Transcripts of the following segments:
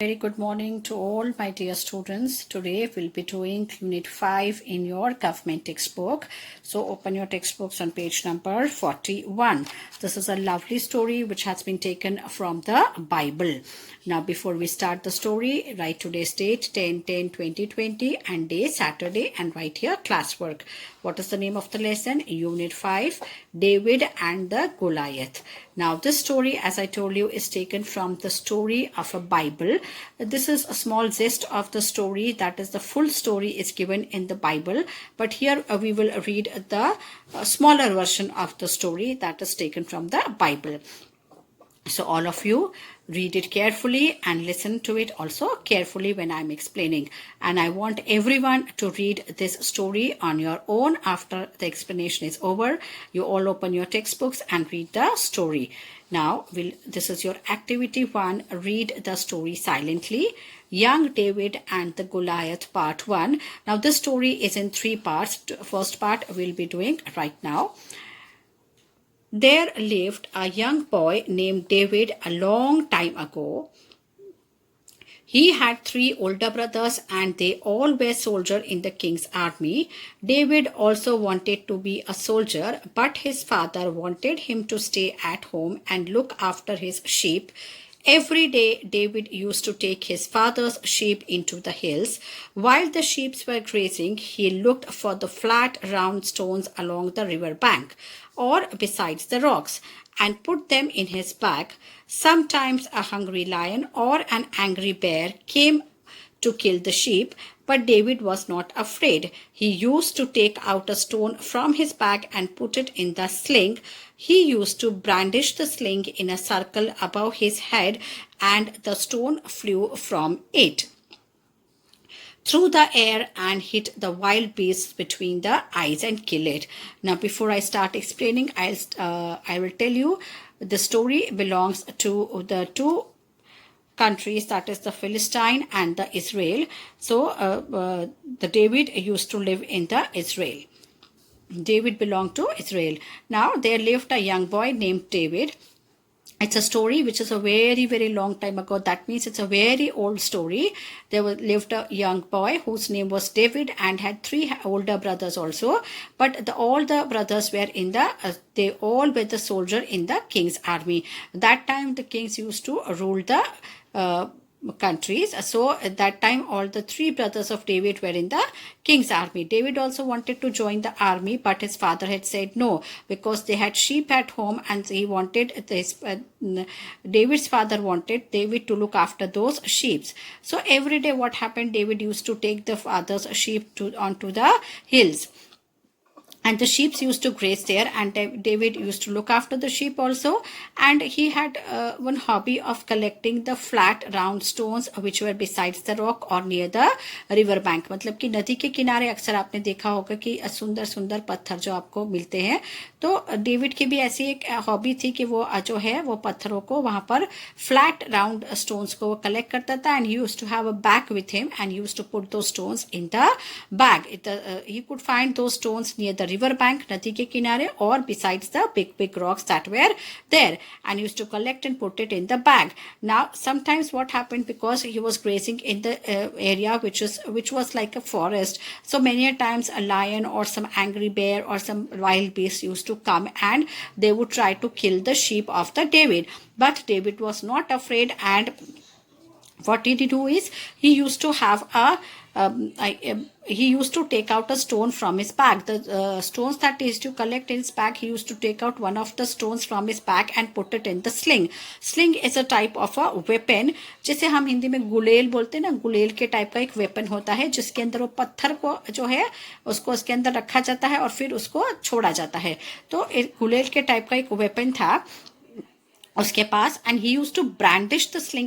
Very good morning to all my dear students. Today we'll be doing Unit 5 in your government textbook. So open your textbooks on page number 41. This is a lovely story which has been taken from the Bible. Now before we start the story, write today's date 10-10-2020 and day Saturday and write here classwork. What is the name of the lesson? Unit 5, David and the Goliath. Now this story, as I told you, is taken from the story of a Bible. This is a small gist of the story, that is the full story is given in the Bible, but here we will read the smaller version of the story that is taken from the Bible. So all of you read it carefully and listen to it also carefully when I'm explaining. And I want everyone to read this story on your own after the explanation is over. You all open your textbooks and read the story. Now, this is your activity 1. Read the story silently. Young David and the Goliath part 1. Now, this story is in 3 parts. First part we'll be doing right now. There lived a young boy named David a long time ago. He had 3 older brothers and they all were soldiers in the king's army. David also wanted to be a soldier, but his father wanted him to stay at home and look after his sheep. Every day, David used to take his father's sheep into the hills. While the sheep were grazing, he looked for the flat, round stones along the river bank or besides the rocks and put them in his bag. Sometimes a hungry lion or an angry bear came to kill the sheep, but David was not afraid. He used to take out a stone from his bag and put it in the sling. He used to brandish the sling in a circle above his head, and the stone flew from it through the air and hit the wild beast between the eyes and kill it. Now, before I start explaining, I will tell you the story belongs to the 2 countries, that is the Philistine and the Israel. So the David used to live in the Israel. David belonged to Israel. Now there lived a young boy named David. It's a story which is a very, very long time ago. That means it's a very old story. There lived a young boy whose name was David and had 3 older brothers also. But all the brothers were in the, they all were the soldier in the king's army. That time the kings used to rule the countries. So at that time all the 3 brothers of David were in the king's army. David also wanted to join the army, but his father had said no because they had sheep at home and he wanted David's father wanted David to look after those sheep. So every day what happened, David used to take the father's sheep onto the hills. And the sheep used to graze there, and David used to look after the sheep also. And he had one hobby of collecting the flat round stones which were besides the rock or near the river bank. मतलब कि नदी के किनारे अक्सर आपने देखा होगा कि सुंदर सुंदर पत्थर जो आपको मिलते हैं. तो डेविड की भी ऐसी एक हॉबी थी कि वो जो है वो पत्थरों को वहां पर फ्लैट राउंड स्टोन्स को वो कलेक्ट करता था. And he used to have a bag with him and used to put दो stones in the bag. He could find दो stones near the river bank, नदी के किनारे, or besides the big rocks that were there, and used to collect and put it in the bag. Now sometimes what happened, because he was grazing in the area which was like a forest, so many times a lion or some angry bear or some wild beast used to come and they would try to kill the sheep of the David. But David was not afraid, and what did he do is he used to have he used to take out a stone from his bag. The stones that he used to collect in his bag, he used to take out one of the stones from his bag and put it in the sling. Sling is a type of a weapon, जिसे हम हिंदी में गुलेल बोलते हैं ना. गुलेल के type का एक weapon होता है जिसके अंदर वो पत्थर को जो है उसको उसके अंदर रखा जाता है और फिर उसको छोड़ा जाता है. तो एक गुलेल के टाइप का एक वेपन था उसके पास, and he used to brandish the sling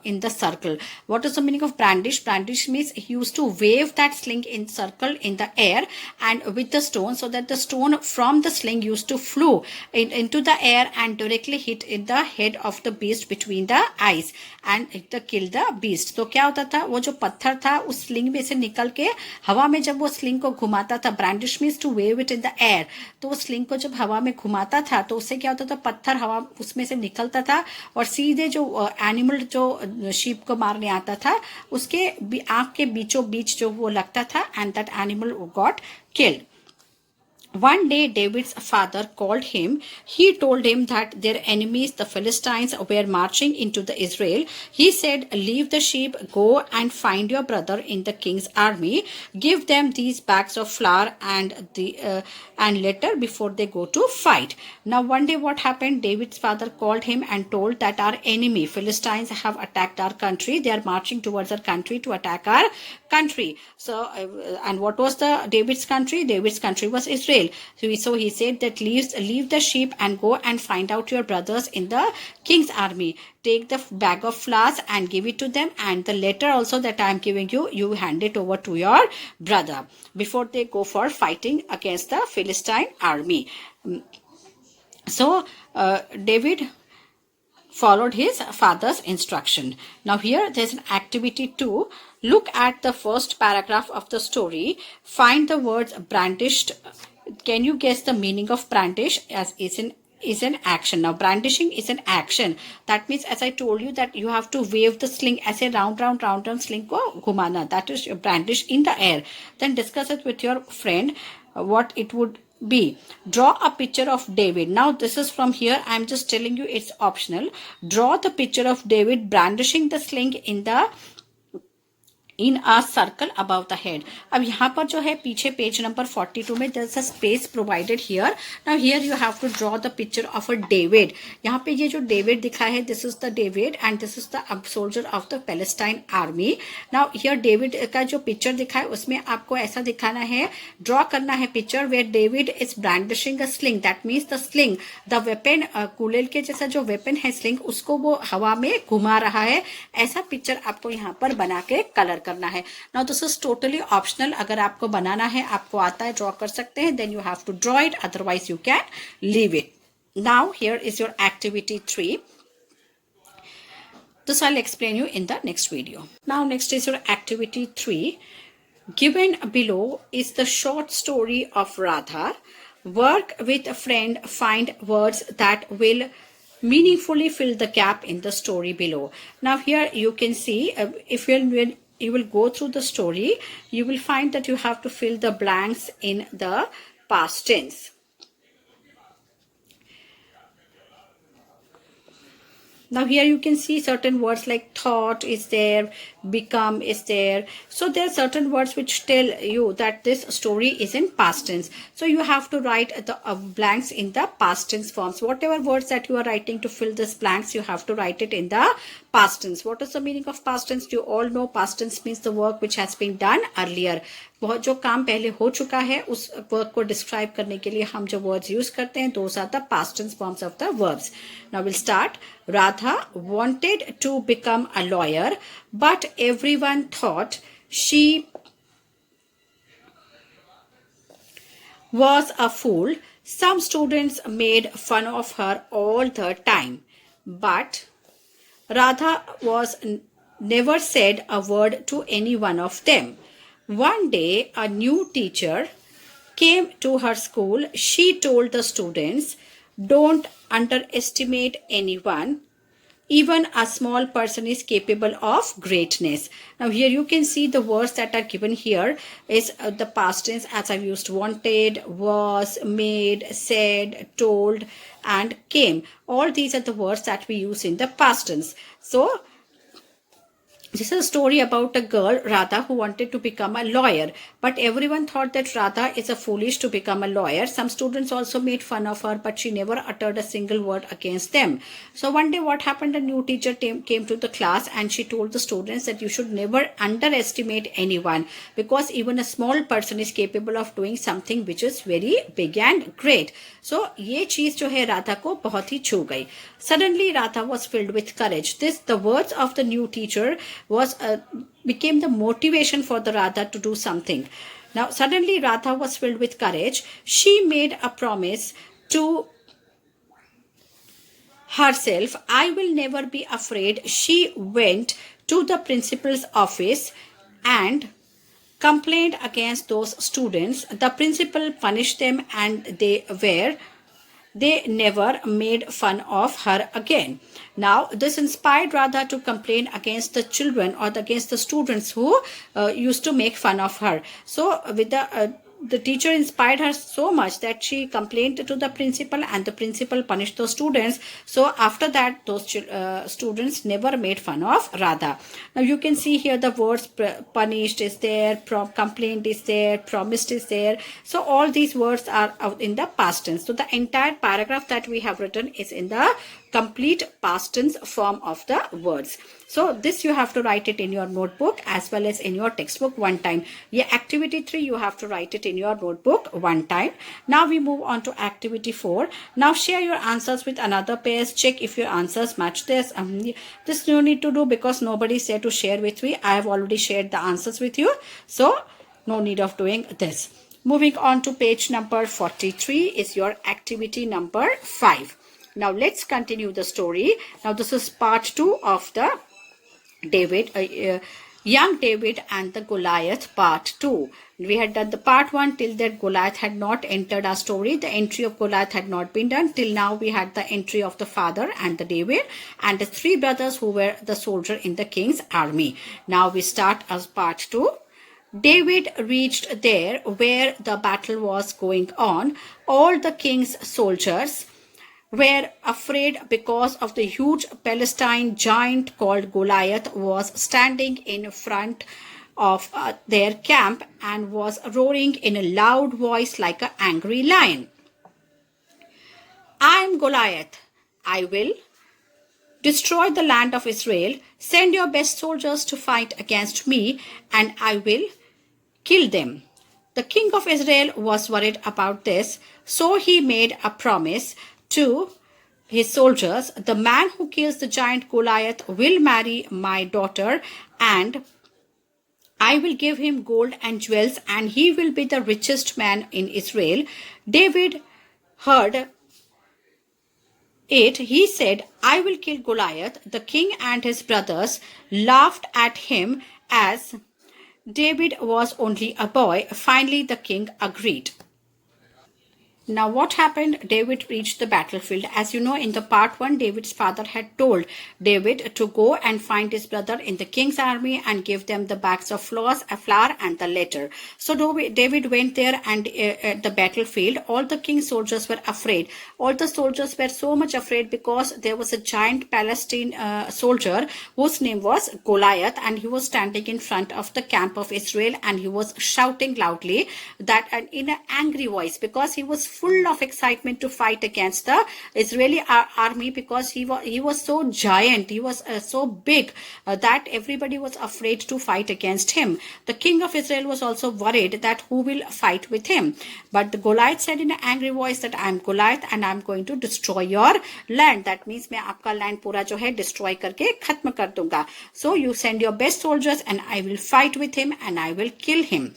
in the circle. What is the meaning of brandish? Brandish means he used to wave that sling in circle in the air and with the stone, so that the stone from the sling used to flew into the air and directly hit in the head of the beast between the eyes and kill the beast. तो क्या होता था, वो जो पत्थर था उस sling में से निकल के हवा में जब वो स्लिंग को घुमाता था, brandish means to wave it in the air, तो वो स्लिंग को जब हवा में घुमाता था तो उससे क्या होता था, पत्थर हवा उसमें से निकलता था और सीधे जो एनिमल जो शीप को मारने आता था उसके आंख के बीचों बीच जो वो लगता था, and that animal got killed. One day, David's father called him. He told him that their enemies, the Philistines, were marching into the Israel. He said, "Leave the sheep, go and find your brother in the king's army. Give them these bags of flour and letter before they go to fight." Now, one day, what happened? David's father called him and told that our enemy, Philistines, have attacked our country. They are marching towards our country to attack our country. So, and what was the David's country? David's country was Israel. So he said that leave the sheep and go and find out your brothers in the king's army. Take the bag of flour and give it to them, and the letter also that I am giving you, you hand it over to your brother before they go for fighting against the Philistine army. So David followed his father's instruction. Now here there's an activity 2. Look at the first paragraph of the story. Find the words brandished. Can you guess the meaning of brandish? As is an action. Now brandishing is an action. That means, as I told you, that you have to wave the sling as a round sling ko घुमाना. That is brandish in the air. Then discuss it with your friend what it would be. Draw a picture of David. Now this is from here. I am just telling you it's optional. Draw the picture of David brandishing the sling in a circle above the head. अब यहाँ पर जो है पीछे page number 42 में there's a space provided here. Now here you have to draw the picture of a David. यहाँ पे ये जो David दिखा है, this is the David and this is the soldier of the Palestine army. Now here David का जो picture दिखा है उसमें आपको ऐसा दिखाना है, draw करना है picture where David is brandishing a sling. That means the sling, the weapon, कुलेल के जैसा जो weapon है sling, उसको वो हवा में घुमा रहा है. ऐसा picture आपको यहाँ पर बना के कलर करना है. Now this is totally optional. अगर आपको बनाना है, आपको आता है, ड्रॉ कर सकते हैं, then you have to draw it, otherwise you can leave it. Now here is your activity 3. This I'll explain you in the next video. Now next is your activity 3. Given below is the short story of Radha. Work with a friend, find words that will meaningfully fill the gap in the story below. Now here you can see, if you will go through the story, you will find that you have to fill the blanks in the past tense. Now here you can see certain words like thought is there, become is there. So there are certain words which tell you that this story is in past tense. So you have to write the blanks in the past tense forms. Whatever words that you are writing to fill this blanks, you have to write it in the past tense. What is the meaning of past tense? You all know past tense means the work which has been done earlier. बहुत जो काम पहले हो चुका है उस work को describe करने के लिए हम जो वर्ड्स यूज करते हैं, those are the past tense forms of the verbs. Now we'll start. Radha wanted to become a lawyer, but everyone thought she was a fool. Some students made fun of her all the time, but Radha never said a word to any one of them. One day, a new teacher came to her school. She told the students, "Don't underestimate anyone. Even a small person is capable of greatness." Now here you can see the words that are given here is the past tense, as I've used: wanted, was, made, said, told, and came. All these are the words that we use in the past tense. So this is a story about a girl, Radha, who wanted to become a lawyer. But everyone thought that Radha is a foolish to become a lawyer. Some students also made fun of her, but she never uttered a single word against them. So one day what happened? A new teacher came to the class and she told the students that you should never underestimate anyone, because even a small person is capable of doing something which is very big and great. So ये चीज जो है राधा को बहुत ही छू गई. Suddenly Radha was filled with courage. The words of the new teacher became the motivation for the Radha to do something. Now suddenly Radha was filled with courage. She made a promise to herself, "I will never be afraid." She went to the principal's office and complained against those students. The principal punished them and they were they never made fun of her again. Now, this inspired Radha to complain against the children or against the students who used to make fun of her. So, with the teacher inspired her so much that she complained to the principal, and the principal punished those students. So after that, those students never made fun of Radha. Now you can see here the words punished is there, complained is there, promised is there. So all these words are out in the past tense. So the entire paragraph that we have written is in the complete past tense form of the words. So this you have to write it in your notebook as well as in your textbook one time. Yeah, activity 3 you have to write it in your notebook one time. Now we move on to activity 4. Now share your answers with another pairs. Check if your answers match this. This you need to do because nobody said to share with me. I have already shared the answers with you. So no need of doing this. Moving on to page number 43 is your activity number 5. Now let's continue the story. Now this is part 2 of the young David and the Goliath part 2. We had done the part 1 till that Goliath had not entered our story. The entry of Goliath had not been done. Till now we had the entry of the father and the David and the 3 brothers who were the soldier in the king's army. Now we start as part 2. David reached there where the battle was going on. All the king's soldiers were afraid because of the huge Philistine giant called Goliath was standing in front of their camp and was roaring in a loud voice like an angry lion. I am Goliath. I will destroy the land of Israel. Send your best soldiers to fight against me, and I will kill them. The king of Israel was worried about this, so he made a promise to his soldiers. The man who kills the giant Goliath will marry my daughter, and I will give him gold and jewels, and he will be the richest man in Israel. David heard it. He said, I will kill Goliath. The king and his brothers laughed at him as David was only a boy. Finally, the king agreed. Now what happened? David reached the battlefield. As you know, in the part 1, David's father had told David to go and find his brother in the king's army and give them the bags of flour and the letter. So David went there, and at the battlefield, all the king's soldiers were afraid. All the soldiers were so much afraid because there was a giant Palestine soldier whose name was Goliath, and he was standing in front of the camp of Israel, and he was shouting loudly that in an angry voice because he was full of excitement to fight against the Israeli army because he was so giant, he was so big that everybody was afraid to fight against him. The king of Israel was also worried that who will fight with him. But the Goliath said in an angry voice that I am Goliath and I am going to destroy your land. That means मैं आपका land पूरा जो है destroy करके खत्म कर दूंगा. So you send your best soldiers and I will fight with him and I will kill him.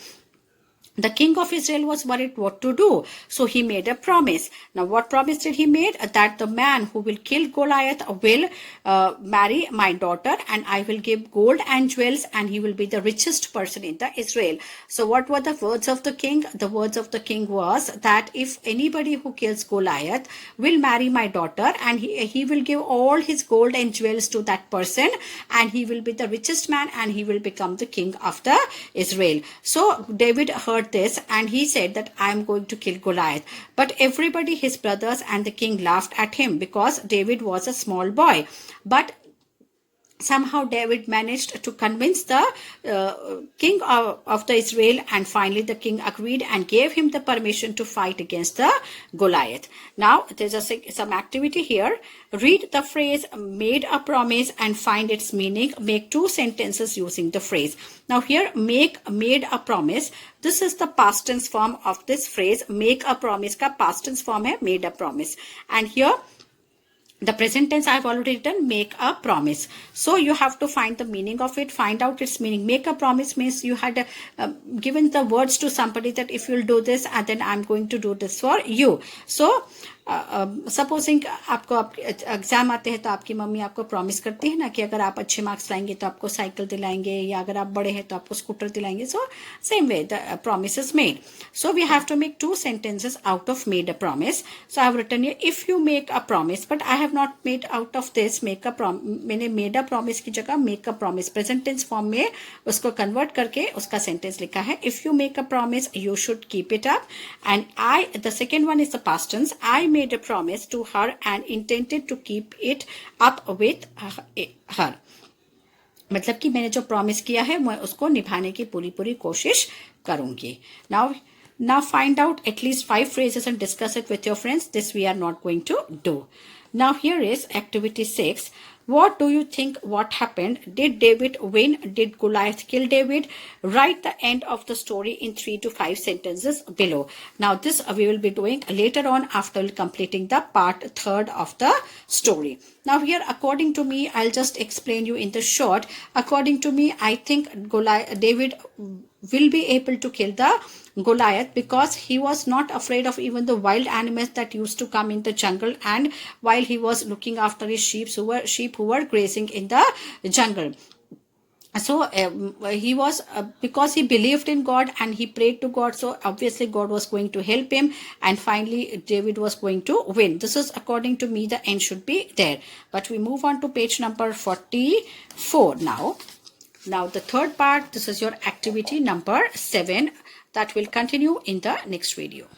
The king of Israel was worried what to do. So he made a promise. Now what promise did he make? That the man who will kill Goliath will marry my daughter, and I will give gold and jewels, and he will be the richest person in the Israel. So what were the words of the king? The words of the king was that if anybody who kills Goliath will marry my daughter, and he will give all his gold and jewels to that person, and he will be the richest man, and he will become the king of the Israel. So David heard this, and he said that I am going to kill Goliath. But everybody, his brothers and the king, laughed at him because David was a small boy. But somehow David managed to convince the king of the Israel, and finally the king agreed and gave him the permission to fight against the Goliath. Now there's some activity here. Read the phrase made a promise and find its meaning. Make 2 sentences using the phrase. Now here made a promise. This is the past tense form of this phrase. Make a promise का past tense form है made a promise. And here the present tense I have already written make a promise. So you have to find the meaning of it, find out its meaning. Make a promise means you had given the words to somebody that if you'll do this, and then I'm going to do this for you. So supposing आपको exam आते हैं तो आपकी mummy आपको promise करती है ना कि अगर आप अच्छे मार्क्स लाएंगे तो आपको साइकिल दिलाएंगे, या अगर आप बड़े हैं तो आपको स्कूटर दिलाएंगे. So same way the promise is made. So we have to make two sentences out of made a promise. So I have written here, if you make a promise, but I have not made out of this make a मैंने made a promise की जगह make a promise present tense form में उसको convert करके उसका sentence लिखा है. If you make a promise, you should keep it up. And the second one is the past tense. I made a promise to her and intended to keep it up with her. मतलब कि मैंने जो promise किया है मैं उसको निभाने की पूरी कोशिश करूंगी. Now find out at least 5 phrases and discuss it with your friends. This we are not going to do. Now here is activity 6. What do you think what happened? Did David win? Did Goliath kill David? Write the end of the story in 3 to 5 sentences below. Now this we will be doing later on after completing the part 3rd of the story. Now here according to me, I'll just explain you in the short. According to me, I think David will be able to kill the Goliath because he was not afraid of even the wild animals that used to come in the jungle, and while he was looking after his sheep who were grazing in the jungle. So he was because he believed in God and he prayed to God, so obviously God was going to help him, and finally David was going to win. This is according to me the end should be there. But we move on to page number 44 now. Now the third part, this is your activity number 7 that will continue in the next video.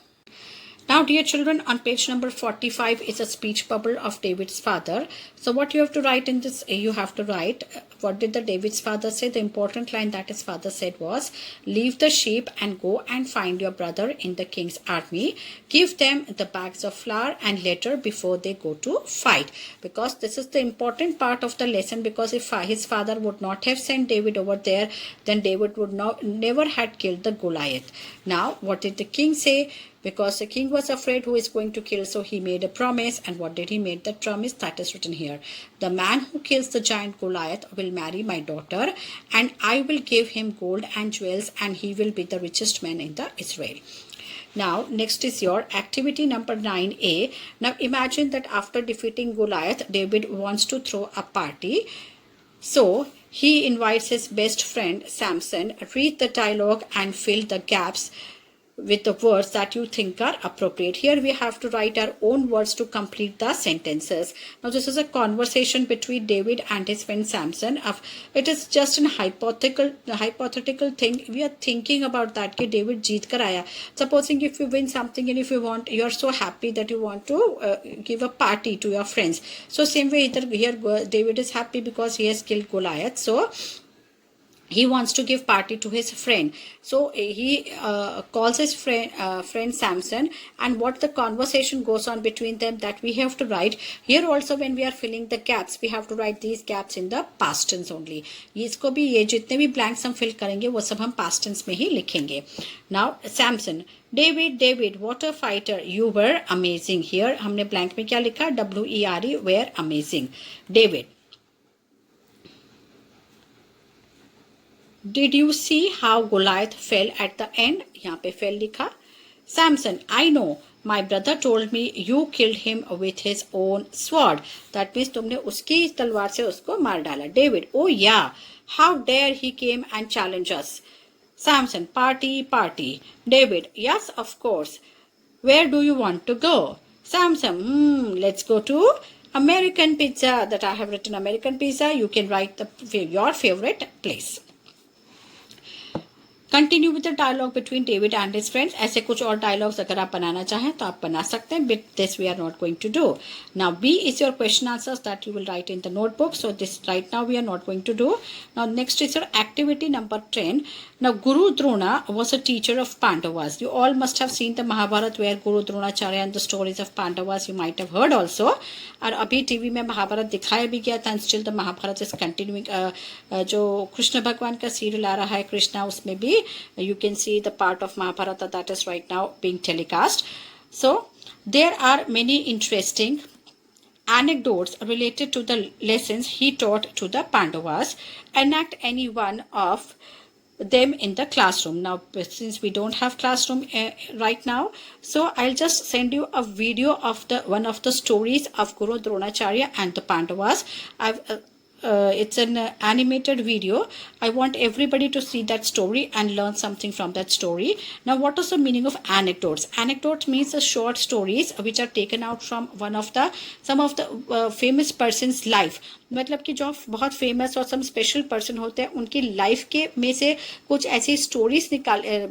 Now dear children, on page number 45 is a speech bubble of David's father. So what you have to write in this, you have to write what did the David's father say. The important line that his father said was, leave the sheep and go and find your brother in the king's army. Give them the bags of flour and letter before they go to fight. Because this is the important part of the lesson, because if his father would not have sent David over there, then David would never had killed the Goliath. Now what did the king say? Because the king was afraid who is going to kill, so he made a promise. And what did he make that promise? That is written here. The man who kills the giant Goliath will marry my daughter, and I will give him gold and jewels, and he will be the richest man in the Israel. Now next is your activity number 9A. Now imagine that after defeating Goliath, David wants to throw a party. So he invites his best friend Samson. Read the dialogue and fill the gaps with the words that you think are appropriate. Here we have to write our own words to complete the sentences. Now this is a conversation between David and his friend Samson. It is just an hypothetical thing. We are thinking about that कि David जीत कर आया. Supposing if you win something and if you want, you are so happy that you want to give a party to your friends. So same way here David is happy because he has killed Goliath. So he wants to give party to his friend. So he calls his friend Samson, and what the conversation goes on between them, that we have to write. Here also when we are filling the gaps, we have to write these gaps in the past tense only. इसको भी ये जितने भी blanks हम fill करेंगे वो सब हम past tense में ही लिखेंगे. Now Samson, David, what a fighter, you were amazing. Here हमने blank में क्या लिखा? WERE, were amazing. David, did you see how Goliath fell at the end? यहाँ पे fell लिखा. Samson, I know. My brother told me you killed him with his own sword. That means तुमने उसकी तलवार से उसको मार डाला. David, oh yeah. How dare he came and challenge us? Samson, party. David, yes, of course. Where do you want to go? Samson, let's go to American Pizza. That I have written American Pizza. You can write your favorite place. Continue with the dialogue between David and his friends. ऐसे कुछ और dialogues अगर आप बनाना चाहें तो आप बना सकते हैं, but this we are not going to do. Now B is your question answers that you will write in the notebook. So this right now we are not going to do. Now next is your activity number 10. Now Guru Drona was a teacher of Pandavas. You all must have seen the Mahabharata where Guru Dronacharya and the stories of Pandavas you might have heard also. और अभी TV में महाभारत दिखाया भी गया था. Still the Mahabharata is continuing. जो कृष्ण भगवान का सीरियल आ रहा है कृष्णा, उसमें भी you can see the part of Mahabharata that is right now being telecast. So there are many interesting anecdotes related to the lessons he taught to the Pandavas. Enact any one of them in the classroom. Now, since we don't have classroom right now, so I'll just send you a video of the one of the stories of Guru Dronacharya and the Pandavas. It's an animated video. I want everybody to see that story and learn something from that story. Now, what is the meaning of anecdotes? Anecdote means the short stories which are taken out from some of the famous person's life. मतलब कि जो बहुत famous और some special person होते हैं उनकी life के में से कुछ ऐसी स्टोरीज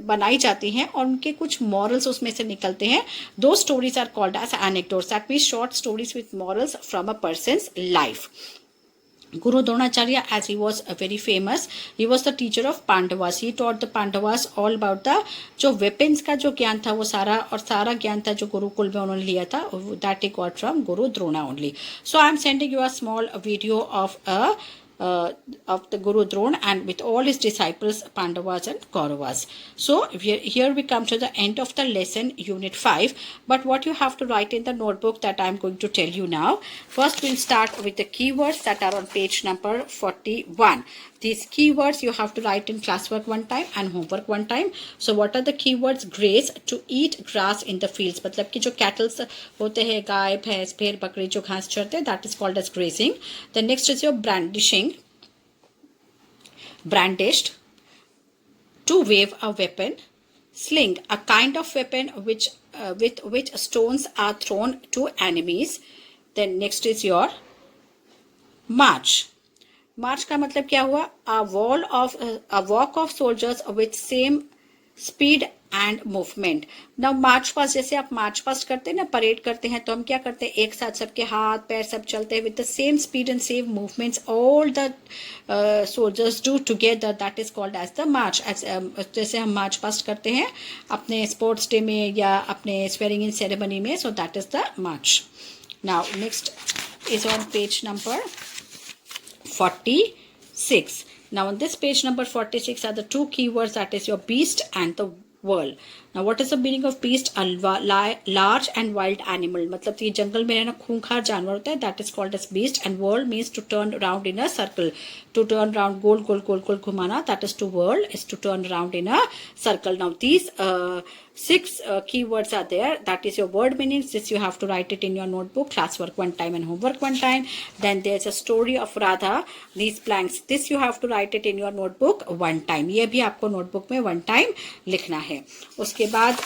बनाई जाती हैं और उनके कुछ मॉरल्स उसमें से निकलते हैं. Those stories are called as anecdotes. That means short stories with morals from a person's life. Guru Dronacharya, as he was very famous, he was the teacher of Pandavas. He taught the Pandavas all about the जो weapons का जो ज्ञान था वो सारा ज्ञान था जो गुरुकुल में उन्होंने लिया था, that he got from Guru Drona only. So I am sending you a small video of the Guru Drona and with all his disciples Pandavas and Kauravas. So here we come to the end of the lesson, unit 5. But what you have to write in the notebook that I am going to tell you now. First we'll start with the keywords that are on page number 41. These keywords you have to write in classwork one time and homework one time. So what are the keywords? Graze, to eat grass in the fields. मतलब कि जो cattle होते हैं, गाय भैंस भेड़ बकरी जो घास चरते हैं, that is called as grazing. The next is your brandishing, brandished, to wave a weapon. Sling, a kind of weapon with which stones are thrown to enemies. Then next is your march. मार्च का मतलब क्या हुआ? A walk of soldiers with same speed and movement. Now march past, जैसे आप march past करते हैं ना, parade करते हैं, तो हम क्या करते हैं, एक साथ सबके हाथ पैर सब चलते हैं with the same speed and same movements. All the soldiers do together. That is called as the march. जैसे हम मार्च पास्ट करते हैं अपने स्पोर्ट्स डे में या अपने swearing in ceremony में. So that is the march. Now next is on page number 46. Now on this page number 46 are the two keywords, that is your beast and the whirl. Now what is the meaning of beast? A large and wild animal. मतलब ये जंगल में रहना खूंखार जानवर होता है, that is called as beast. And whirl means to turn around in a circle. To turn around, गोल गोल गोल गोल घुमाना, that is to whirl, is to turn around in a circle. Now these 6 keywords are there. That is your word meanings. This you have to write it in your notebook, classwork one time and homework one time. Then there's a story of Radha. These blanks, this you have to write it in your notebook one time. ये भी आपको notebook में one time लिखना है. उसके बाद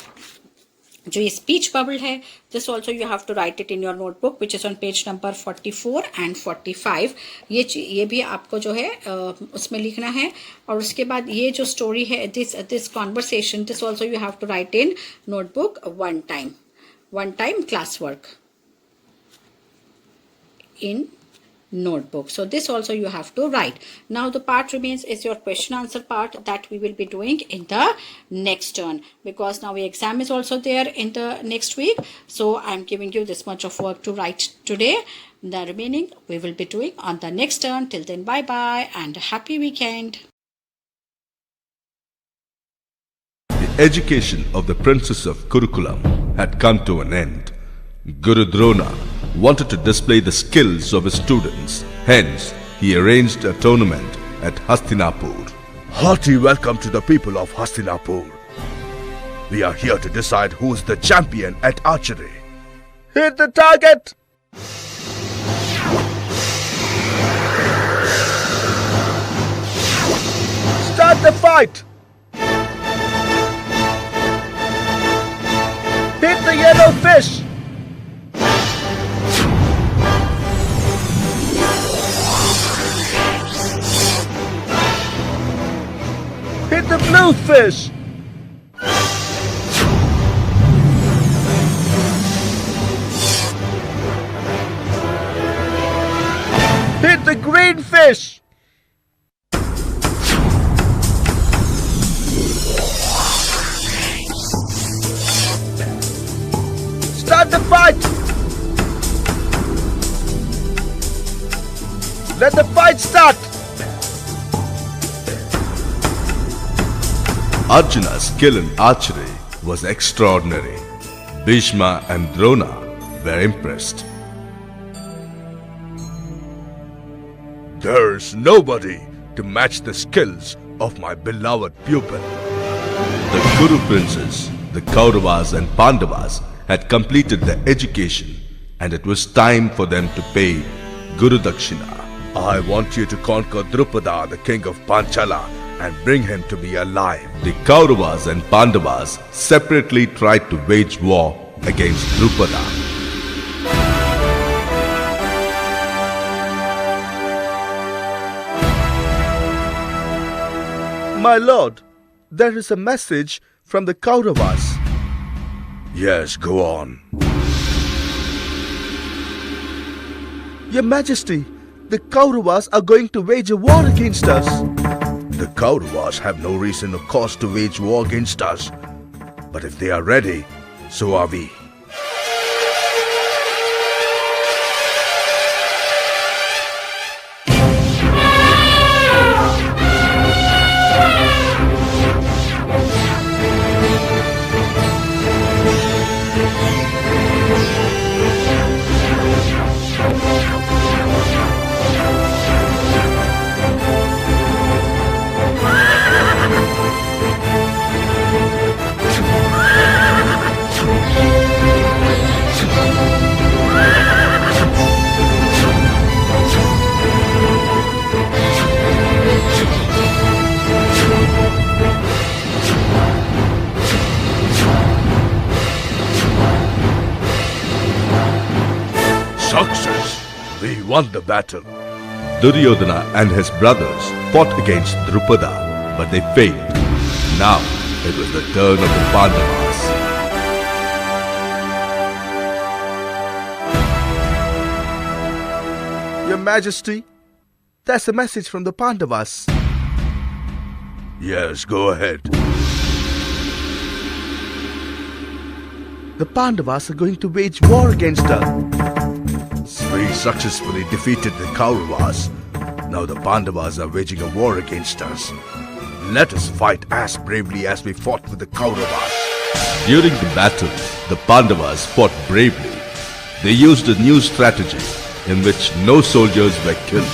जो ये स्पीच बबल है, this also you have to write it in your notebook which is on page number 44 and 45. ये भी आपको जो है उसमें लिखना है. और उसके बाद ये जो स्टोरी है, this conversation, this also you have to write in notebook one time class work in notebook. So this also you have to write. Now the part remains is your question answer part that we will be doing in the next turn, because now the exam is also there in the next week. So I'm giving you this much of work to write today. The remaining we will be doing on the next turn. Till then, bye bye and happy weekend. The education of the Princess of Kurukulam had come to an end. Guru Drona wanted to display the skills of his students. Hence, he arranged a tournament at Hastinapur. Hearty welcome to the people of Hastinapur. We are here to decide who is the champion at archery. Hit the target! Start the fight! Hit the yellow fish! Hit the blue fish! Hit the green fish! Start the fight! Let the fight start! Arjuna's skill in archery was extraordinary. Bhishma and Drona were impressed. There's nobody to match the skills of my beloved pupil. The Kuru princes, the Kauravas and Pandavas had completed their education, and it was time for them to pay Guru Dakshina. I want you to conquer Drupada, the king of Panchala, and bring him to me alive. The Kauravas and Pandavas separately tried to wage war against Drupada. My lord, there is a message from the Kauravas. Yes, go on. Your Majesty, the Kauravas are going to wage a war against us. The Kauravas have no reason or cause to wage war against us. But if they are ready, so are we. Success! We won the battle. Duryodhana and his brothers fought against Drupada, but they failed. Now it was the turn of the Pandavas. Your Majesty, that's a message from the Pandavas. Yes, go ahead. The Pandavas are going to wage war against us. We successfully defeated the Kauravas. Now the Pandavas are waging a war against us. Let us fight as bravely as we fought with the Kauravas. During the battle, the Pandavas fought bravely. They used a new strategy in which no soldiers were killed.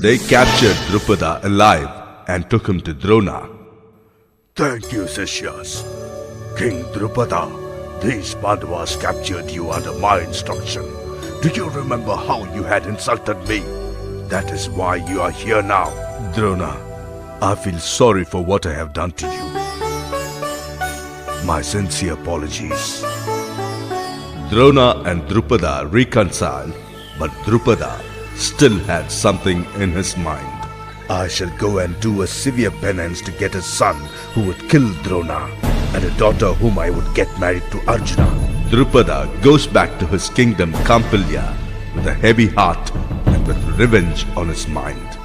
They captured Drupada alive and took him to Drona. Thank you, Sishyas. King Drupada, these Pandavas captured you under my instruction. Do you remember how you had insulted me? That is why you are here now. Drona, I feel sorry for what I have done to you. My sincere apologies. Drona and Drupada reconciled, but Drupada still had something in his mind. I shall go and do a severe penance to get a son who would kill Drona and a daughter whom I would get married to Arjuna. Drupada goes back to his kingdom Kampilya with a heavy heart and with revenge on his mind.